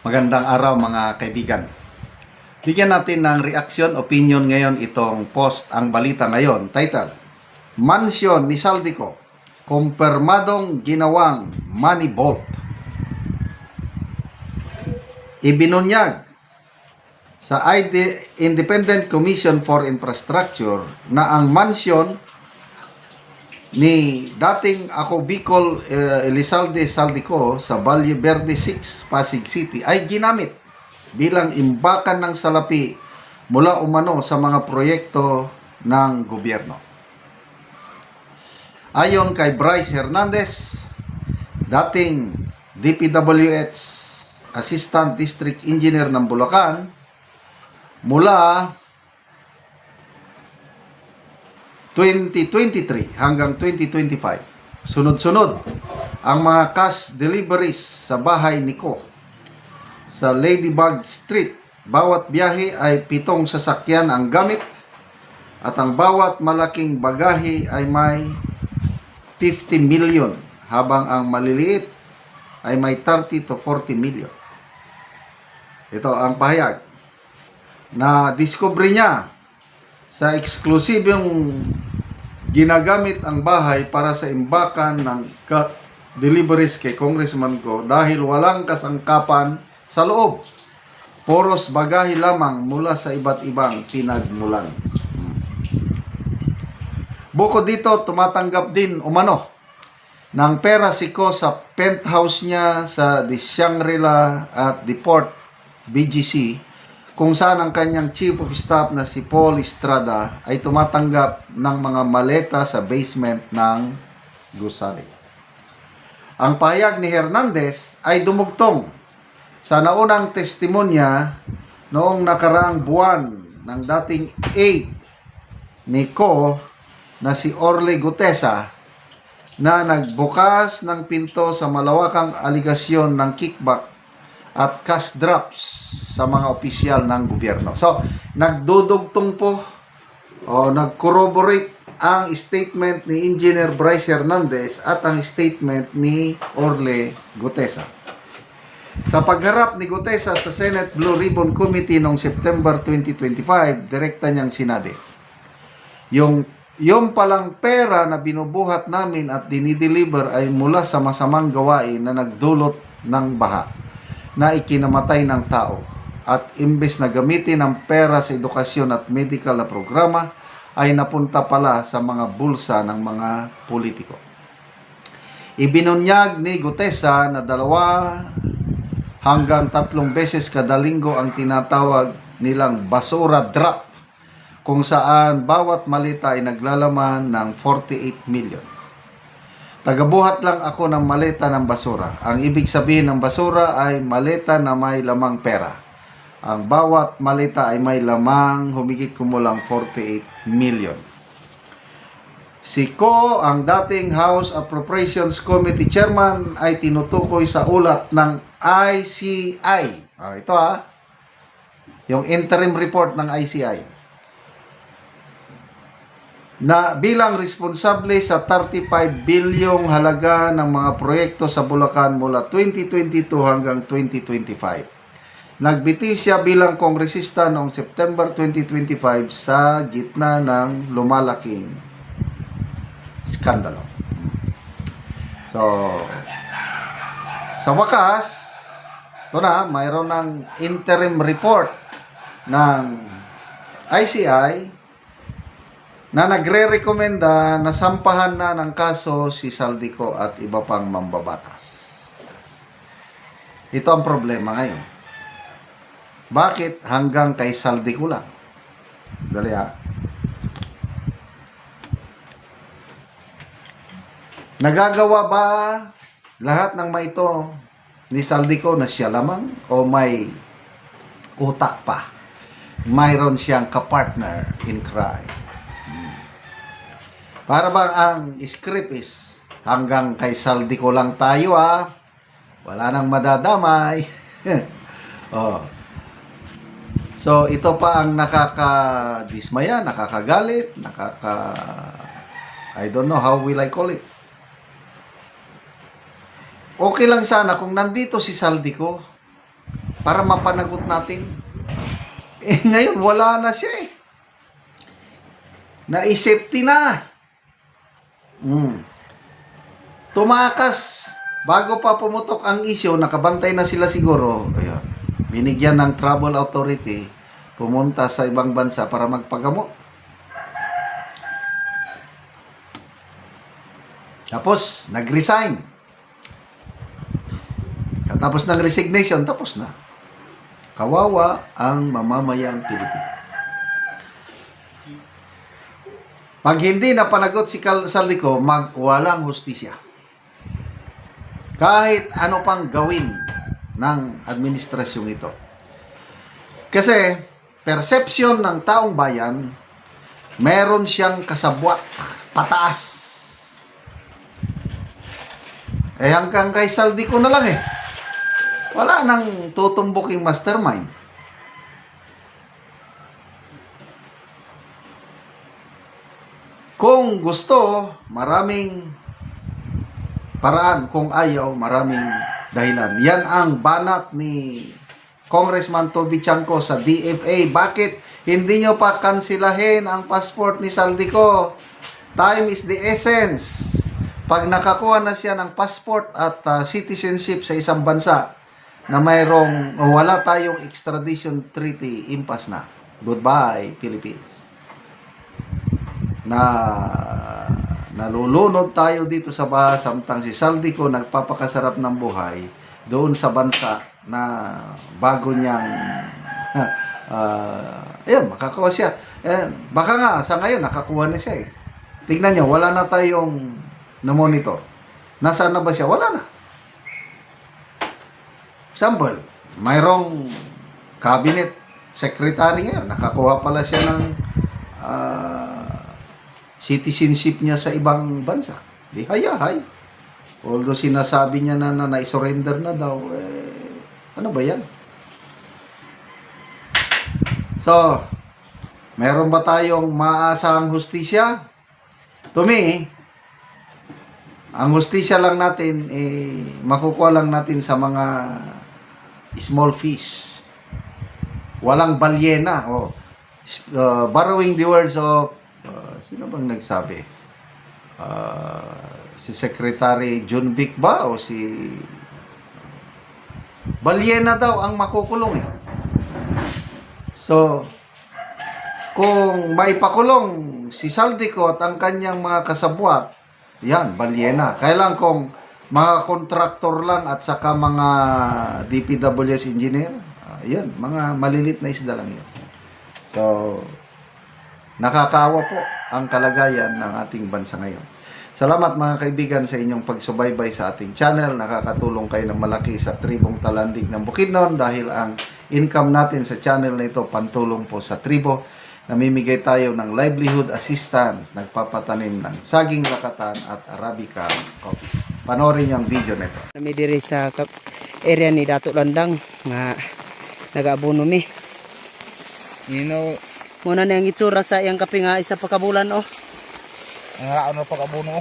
Magandang araw mga kaibigan. Bigyan natin ng reaction, opinion ngayon itong post ang balita ngayon. Title, Mansyon ni Saldico, kumpirmadong ginawang money vault. Ibinunyag sa Independent Commission for Infrastructure na ang mansyon ni dating Ako Bicol Elizalde Saldico sa Valle Verde 6, Pasig City ay ginamit bilang imbakan ng salapi mula umano sa mga proyekto ng gobyerno. Ayon kay Bryce Hernandez, dating DPWH Assistant District Engineer ng Bulacan, mula 2023 hanggang 2025. Sunod-sunod ang mga cash deliveries sa bahay ni Ko sa Ladybug Street. Bawat biyahe ay 7 sasakyan ang gamit at ang bawat malaking bagahe ay may 50 million habang ang maliliit ay may 30 to 40 million. Ito ang pahayag na discovery niya sa eksklusibong ginagamit ang bahay para sa imbakan ng deliveries kay Congressman Ko dahil walang kasangkapan sa loob. Poros bagahe lamang mula sa iba't ibang pinagmulan. Bukod dito, tumatanggap din umano ng pera si Ko sa penthouse niya sa The Shangri-La at The Port BGC, kung saan ang kanyang chief of staff na si Paul Estrada ay tumatanggap ng mga maleta sa basement ng gusali. Ang pahayag ni Hernandez ay dumugtong sa naunang testimonya noong nakaraang buwan ng dating aide ni Ko na si Orly Gutesa na nagbukas ng pinto sa malawakang aligasyon ng kickback at cash drops sa mga opisyal ng gobyerno. So, nagdudugtong po o nag-corroborate ang statement ni Engineer Bryce Hernandez at ang statement ni Orly Gutesa. Sa pagharap ni Gutesa sa Senate Blue Ribbon Committee noong September 2025, direkta niyang sinabi, yung palang pera na binubuhat namin at dinideliver ay mula sa masamang gawain na nagdulot ng baha na ikinamatay ng tao at imbes na gamitin ang pera sa edukasyon at medical na programa ay napunta pala sa mga bulsa ng mga politiko. Ibinunyag ni Gutesa na 2 hanggang 3 beses kada linggo ang tinatawag nilang basura drop, kung saan bawat malita ay naglalaman ng 48 million. Tagabuhat lang ako ng maleta ng basura. Ang ibig sabihin ng basura ay maleta na may lamang pera. Ang bawat maleta ay may lamang humigit kumulang 48 million. Si Ko, ang dating House Appropriations Committee Chairman, ay tinutukoy sa ulat ng ICI. Ito yung interim report ng ICI. Na bilang responsable sa 35 bilyong halaga ng mga proyekto sa Bulacan mula 2022 hanggang 2025. Nagbitiw siya bilang kongresista noong September 2025 sa gitna ng lumalaking skandalo. So, sa wakas, ito na, mayroon ng interim report ng ICI na nagre-rekomenda na sampahan na ng kaso si Saldico at iba pang mambabatas. Ito ang problema ngayon. Bakit hanggang kay Saldico lang? Dali Nagagawa ba lahat ng ito ni Saldico na siya lamang o may utak pa? Mayroon siyang kapartner in crime. Para bang ang script is hanggang kay Saldico lang tayo wala nang madadamay. So ito pa ang nakakadismaya, nakakagalit, I don't know how will I call it. Okay lang sana kung nandito si Saldico para mapanagot natin. Ngayon, wala na siya eh. Na-safety na. Tumakas. Bago pa pumutok ang issue, nakabantay na sila siguro. Ayan. Binigyan ng travel authority, pumunta sa ibang bansa para magpagamot. Tapos, nag-resign. Katapos ng resignation, tapos na. Kawawa ang mamamayang Pilipino. Pag hindi na panagot si Saldico, walang hustisya. Kahit ano pang gawin ng administrasyong ito. Kasi, perception ng taong bayan, meron siyang kasabwat, pataas. Hanggang kay Saldico na lang eh. Wala nang tutumbuking mastermind. Kung gusto, maraming paraan. Kung ayaw, maraming dahilan. Yan ang banat ni Congressman Toby Chanco sa DFA. Bakit hindi nyo pa kansilahin ang passport ni Saldico? Time is the essence. Pag nakakuha na siya ng passport at citizenship sa isang bansa na mayroong wala tayong extradition treaty, impas na. Goodbye, Philippines. Nalulunod tayo dito sa baha samtang si Saldico nagpapakasarap ng buhay doon sa bansa na bago niyang ayun, makakuha siya. Baka nga sa ngayon nakakuha na siya eh. Tingnan niyo, wala na tayong na-monitor. Nasaan na ba siya? Wala na. Example, mayroong cabinet secretary ngayon. Nakakuha pala siya ng citizenship niya sa ibang bansa. Di hayahay. Although sinasabi niya na na-surrender na daw, ano ba yan? So, meron ba tayong maasahang hustisya? To me, ang hustisya lang natin, makukuha lang natin sa mga small fish. Walang balyena. Borrowing the words of, sino bang nagsabi? Si Secretary John Vic ba? O si... Balyena daw ang makukulong eh. So, kung maipakulong si Saldico at ang kanyang mga kasabwat, yan, balyena. Kailan kung mga kontraktor lang at saka mga DPWS engineer, yan, mga malilit na isda lang yun. So, nakakaawa po ang kalagayan ng ating bansa ngayon. Salamat mga kaibigan sa inyong pagsubaybay sa ating channel. Nakakatulong kayo ng malaki sa tribong Talandig ng Bukidnon dahil ang income natin sa channel na ito pantulong po sa tribo. Namimigay tayo ng livelihood assistance, nagpapatanim ng saging rakatan at Arabica coffee. Panoorin niyo ang video nito. Kami diri sa area ni Dato Landang nga nag-abono mi. Muna na yung itsura sa iyang kape nga isa pa kabulan oh. Nga ano pag-abono.